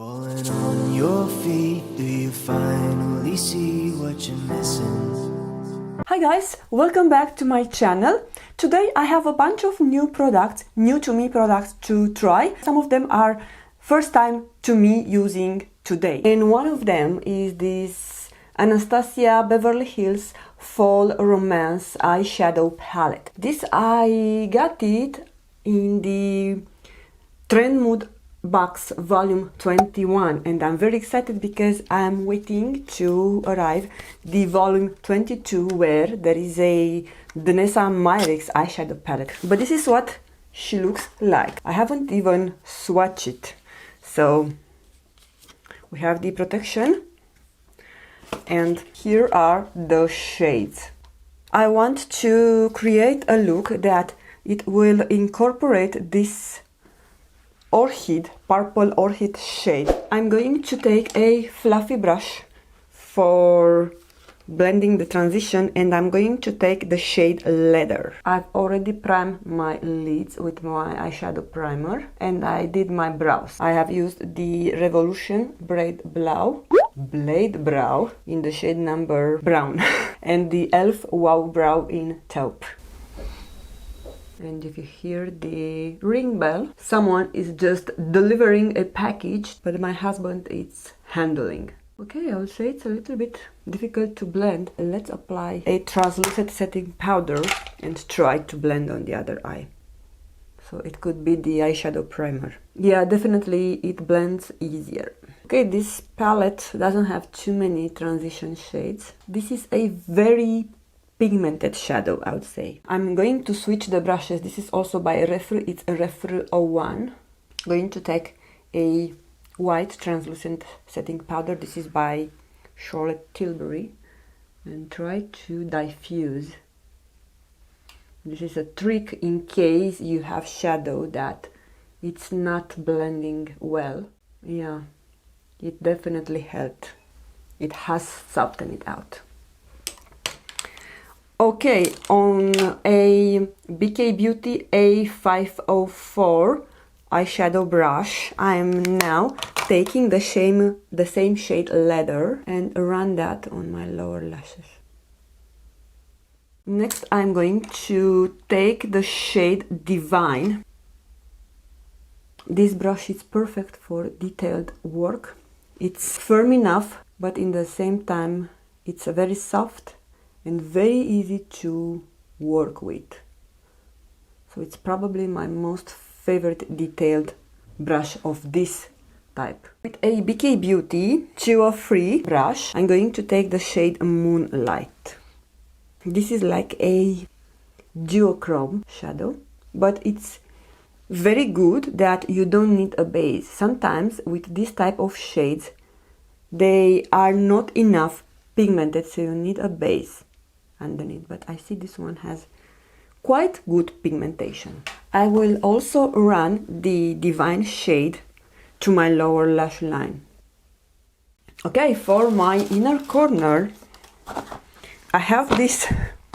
Falling on your feet, do you finally see what you're missing? Hi guys, welcome back to my channel. Today I have a bunch of new products, new to me products to try. Some of them are first time to me using today. And one of them is this Anastasia Beverly Hills Fall Romance Eyeshadow Palette. This I got it in the Trend Mood box volume 21 and I'm very excited because I'm waiting to arrive the volume 22 where there is a Danessa Myricks eyeshadow palette. But this is what she looks like. I haven't even swatched it. So we have the protection and here are the shades. I want to create a look that it will incorporate this purple orchid shade. I'm going to take a fluffy brush for blending the transition and I'm going to take the shade Leather. I've already primed my lids with my eyeshadow primer and I did my brows. I have used the Revolution Blade Brow in the shade number Brown and the e.l.f. Wow Brow in Taupe. And if you hear the ring bell, someone is just delivering a package, but my husband is handling. Okay, I would say it's a little bit difficult to blend. Let's apply a translucent setting powder and try to blend on the other eye. So it could be the eyeshadow primer. Yeah, definitely it blends easier. Okay, this palette doesn't have too many transition shades. This is a very pigmented shadow, I would say. I'm going to switch the brushes. This is also by Refru. It's a Refru 01. Going to take a white translucent setting powder. This is by Charlotte Tilbury and try to diffuse. This is a trick in case you have shadow that it's not blending well. Yeah, it definitely helped. It has softened it out. Okay, on a BK Beauty A504 eyeshadow brush, I'm now taking the same shade Leather and run that on my lower lashes. Next, I'm going to take the shade Divine. This brush is perfect for detailed work. It's firm enough, but in the same time, it's very soft and very easy to work with. So it's probably my most favorite detailed brush of this type. With a BK Beauty 203 brush, I'm going to take the shade Moonlight. This is like a duochrome shadow, but it's very good that you don't need a base. Sometimes with this type of shades, they are not enough pigmented, so you need a base underneath, but I see this one has quite good pigmentation. I will also run the Divine shade to my lower lash line. Okay, for my inner corner, I have this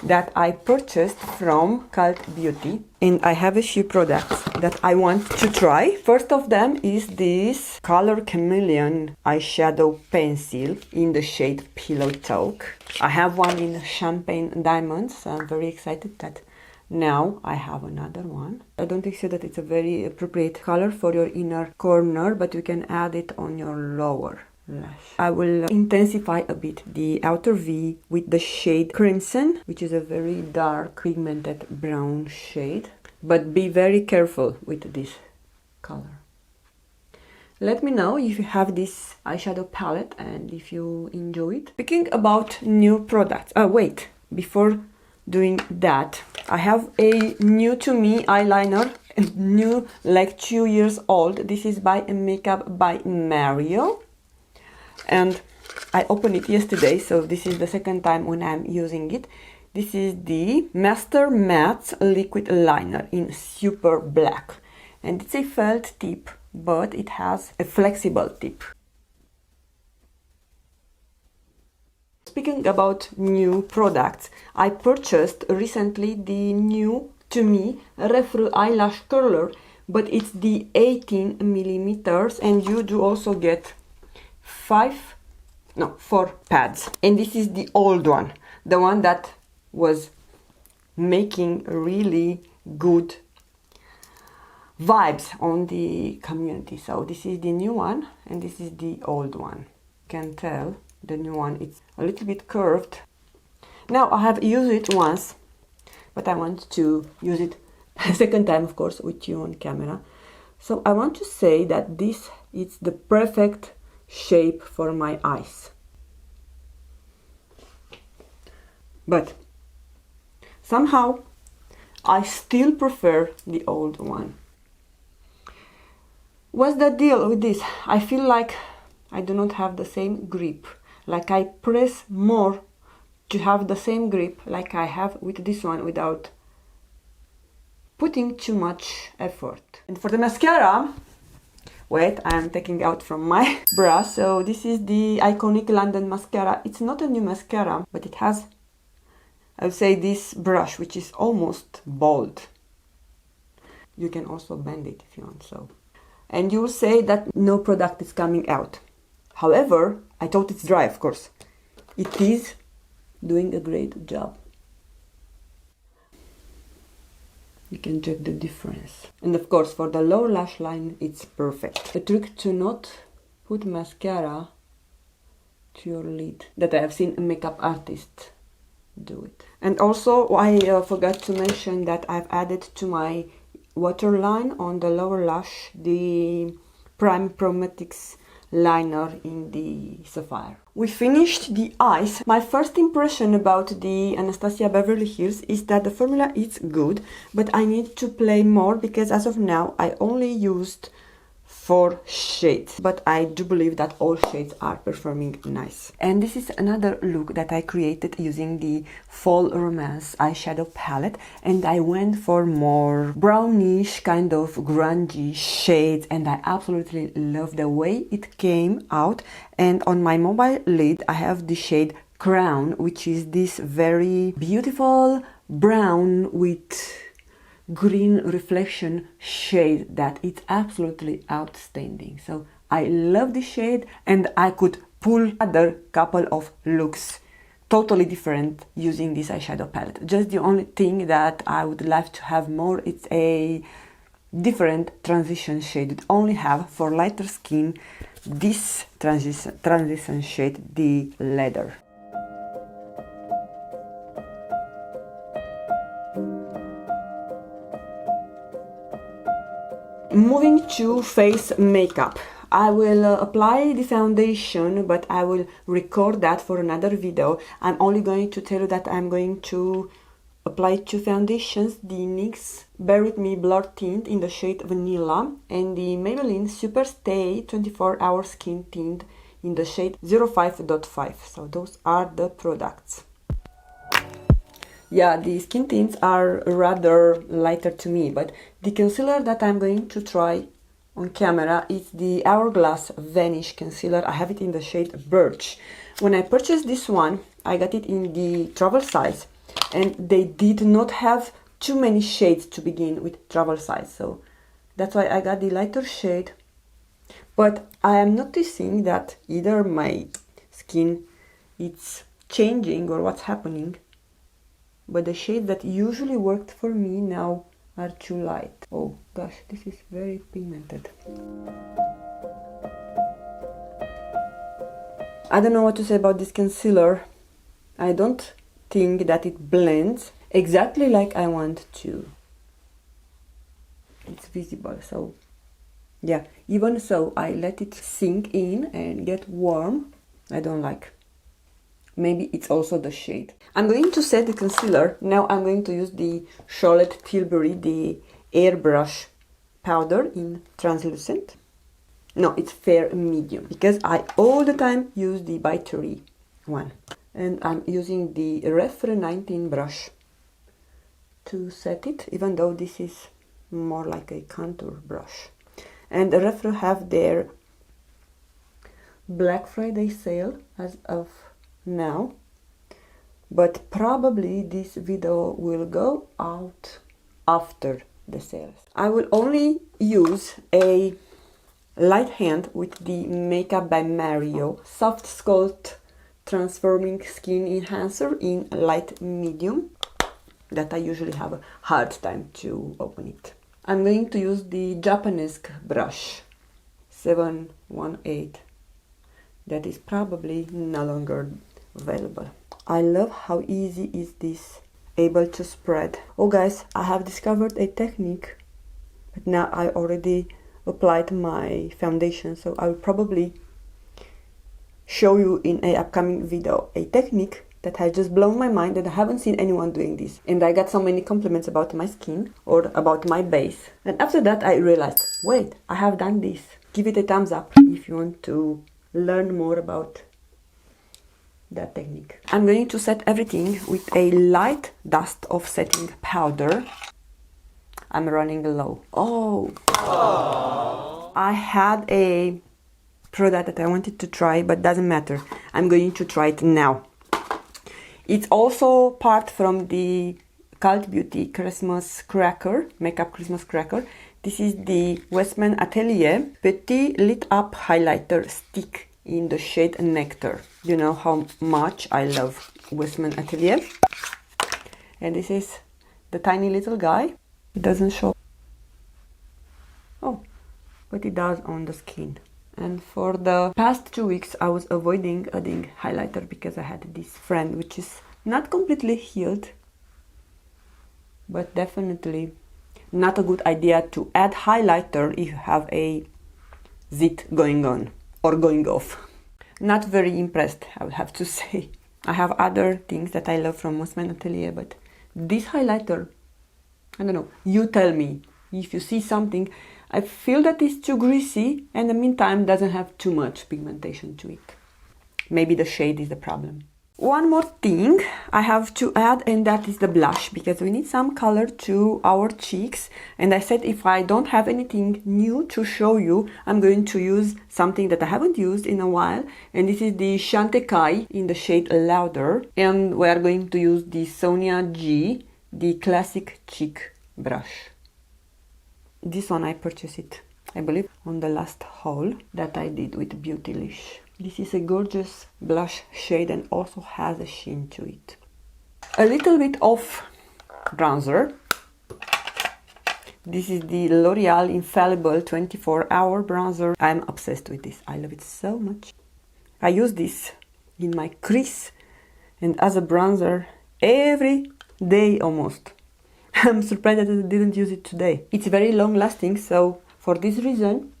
that I purchased from Cult Beauty and I have a few products that I want to try. First of them is this color Chameleon eyeshadow pencil in the shade Pillow Talk. I have one in Champagne Diamonds, so I'm very excited that now I have another one. I don't think so that it's a very appropriate color for your inner corner, but you can add it on your lower lash. I will intensify a bit the outer V with the shade Crimson, which is a very dark pigmented brown shade, but be very careful with this color. Let me know if you have this eyeshadow palette and if you enjoy it. Speaking about new products, wait, before doing that, I have a new to me eyeliner, new, like 2 years old. This is by Makeup by Mario. And I opened it yesterday, so this is the second time when I'm using it. This is the Master Matte Liquid Liner in Super Black. And it's a felt tip, but it has a flexible tip. Speaking about new products, I purchased recently the new, to me, Refru Eyelash Curler but it's the 18 millimeters, and you do also get 4 pads. And this is the old one, the one that was making really good vibes on the community. So this is the new one and this is the old one. You can tell the new one is a little bit curved. Now I have used it once, but I want to use it a second time, of course, with you on camera. So I want to say that this is the perfect shape for my eyes. But somehow I still prefer the old one. What's the deal with this? I feel like I do not have the same grip. Like I press more to have the same grip like I have with this one without putting too much effort. And for the mascara, wait, I'm taking out from my brush. So this is the iconic London mascara. It's not a new mascara, but it has, I would say, this brush, which is almost bold. You can also bend it if you want so. And you will say that no product is coming out. However, I thought it's dry, of course. It is doing a great job. You can check the difference. And of course, for the lower lash line, it's perfect. The trick to not put mascara to your lid, that I have seen a makeup artist do it. And also, I forgot to mention that I've added to my waterline on the lower lash the PrimeEyes liner in the Saphire. We finished the eyes. My first impression about the Anastasia Beverly Hills is that the formula is good, but I need to play more because as of now I only used 4 shades, but I do believe that all shades are performing nice. And this is another look that I created using the Fall Romance eyeshadow palette, and I went for more brownish kind of grungy shades, and I absolutely love the way it came out. And on my mobile lid I have the shade Crown, which is this very beautiful brown with green reflection shade that it's absolutely outstanding. So I love this shade, and I could pull other couple of looks totally different using this eyeshadow palette. Just the only thing that I would like to have more, it's a different transition shade. It only have for lighter skin this transition shade, the Leather. Moving to face makeup, I will apply the foundation, but I will record that for another video. I'm only going to tell you that I'm going to apply 2 foundations, the NYX Bear With Me Blur Tint in the shade Vanilla and the Maybelline Super Stay 24 Hour Skin Tint in the shade 05.5. So those are the products. Yeah, the skin tints are rather lighter to me, but the concealer that I'm going to try on camera is the Hourglass Vanish concealer. I have it in the shade Birch. When I purchased this one, I got it in the travel size, and they did not have too many shades to begin with travel size, so that's why I got the lighter shade. But I am noticing that either my skin it's changing or what's happening, but the shades that usually worked for me now are too light. Oh gosh, this is very pigmented. I don't know what to say about this concealer. I don't think that it blends exactly like I want to. It's visible, so yeah, even so I let it sink in and get warm. I don't like. Maybe it's also the shade. I'm going to set the concealer. Now I'm going to use the Charlotte Tilbury, the Airbrush powder in translucent. No, it's fair medium, because I all the time use the by Terry one. And I'm using the Refre 19 brush to set it, even though this is more like a contour brush. And the Refre have their Black Friday sale as of now, but probably this video will go out after the sales. I will only use a light hand with the Makeup by Mario Softsculpt Transforming Skin Enhancer in light medium, that I usually have a hard time to open it. I'm going to use the Japanese brush 718 that is probably no longer available. I love how easy is this, able to spread. Oh guys, I have discovered a technique, but now I already applied my foundation, so I will probably show you in a upcoming video a technique that has just blown my mind, and I haven't seen anyone doing this. And I got so many compliments about my skin or about my base. And after that I realized, wait, I have done this. Give it a thumbs up if you want to learn more about that technique. I'm going to set everything with a light dust of setting powder. I'm running low. Oh, I had a product that I wanted to try, but doesn't matter. I'm going to try it now. It's also part from the Cult Beauty Christmas Cracker, Makeup Christmas Cracker. This is the Westman Atelier Petit Lit Up Highlighter Stick in the shade Nectar. You know how much I love Westman Atelier. And this is the tiny little guy. It doesn't show. Oh, but it does on the skin. And for the past 2 weeks I was avoiding adding highlighter because I had this friend which is not completely healed, but definitely not a good idea to add highlighter if you have a zit going on or going off. Not very impressed, I would have to say. I have other things that I love from Westman Atelier, but this highlighter, I don't know, you tell me if you see something. I feel that it's too greasy and in the meantime doesn't have too much pigmentation to it. Maybe the shade is the problem. One more thing I have to add, and that is the blush, because we need some color to our cheeks. And I said if I don't have anything new to show you, I'm going to use something that I haven't used in a while. And this is the Chantecaille in the shade Louder. And we are going to use the Sonia G, the Classic Cheek brush. This one I purchased it, I believe, on the last haul that I did with Beautylish. This is a gorgeous blush shade and also has a sheen to it. A little bit of bronzer. This is the L'Oreal Infallible 24-hour bronzer. I'm obsessed with this. I love it so much. I use this in my crease and as a bronzer every day almost. I'm surprised that I didn't use it today. It's very long lasting, so for this reason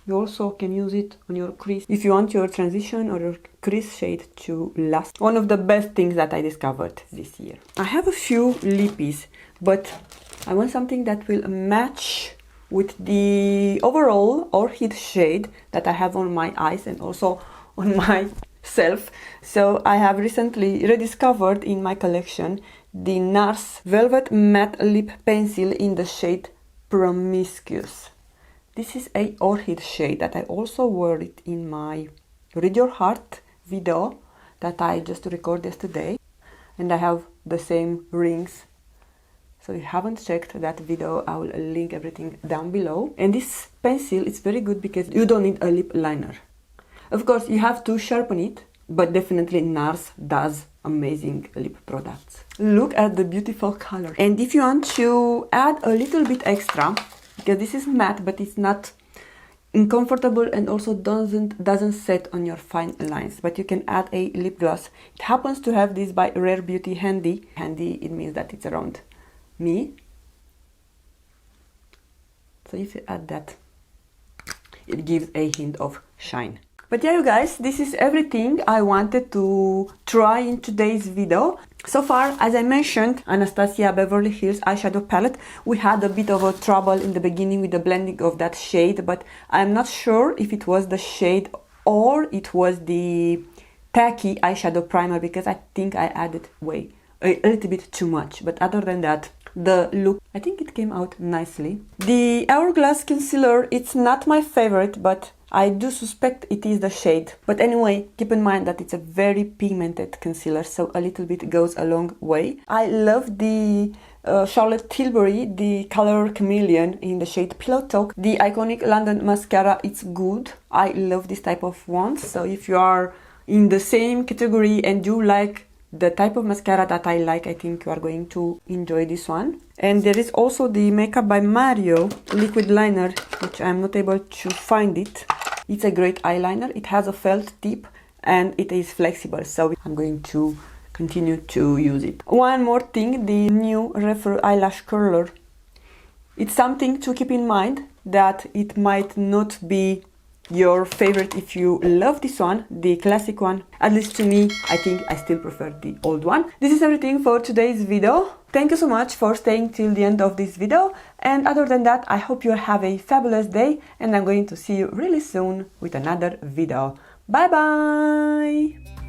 you also can use it on your crease if you want your transition or your crease shade to last. One of the best things that I discovered this year. I have a few lippies, but I want something that will match with the overall orchid shade that I have on my eyes and also on myself. So I have recently rediscovered in my collection the NARS Velvet Matte Lip Pencil in the shade Promiscuous. This is a orchid shade that I also wore it in my Read Your Heart video that I just recorded yesterday. And I have the same rings. So if you haven't checked that video, I will link everything down below. And this pencil is very good because you don't need a lip liner. Of course, you have to sharpen it, but definitely NARS does amazing lip products. Look at the beautiful color. And if you want to add a little bit extra, because this is matte but it's not uncomfortable and also doesn't set on your fine lines, but you can add a lip gloss. It happens to have this by Rare Beauty Handy. Handy, it means that it's around me. So if you add that, it gives a hint of shine. But yeah, you guys, this is everything I wanted to try in today's video. So far, as I mentioned, Anastasia Beverly Hills eyeshadow palette, we had a bit of a trouble in the beginning with the blending of that shade, but I'm not sure if it was the shade or it was the tacky eyeshadow primer, because I think I added a little bit too much. But other than that, the look, I think it came out nicely. The Hourglass concealer, it's not my favorite, but I do suspect it is the shade. But anyway, keep in mind that it's a very pigmented concealer, so a little bit goes a long way. I love the Charlotte Tilbury, the color Chameleon in the shade Pillow Talk. The iconic London mascara, it's good. I love this type of ones. So if you are in the same category and you like the type of mascara that I like, I think you are going to enjoy this one. And there is also the Makeup by Mario liquid liner, which I'm not able to find it. It's a great eyeliner. It has a felt tip and it is flexible, so I'm going to continue to use it. One more thing, the new Refer eyelash curler. It's something to keep in mind that it might not be your favorite if you love this one, the classic one. At least to me, I think I still prefer the old one. This is everything for today's video. Thank you so much for staying till the end of this video, and other than that, I hope you have a fabulous day, and I'm going to see you really soon with another video. Bye bye!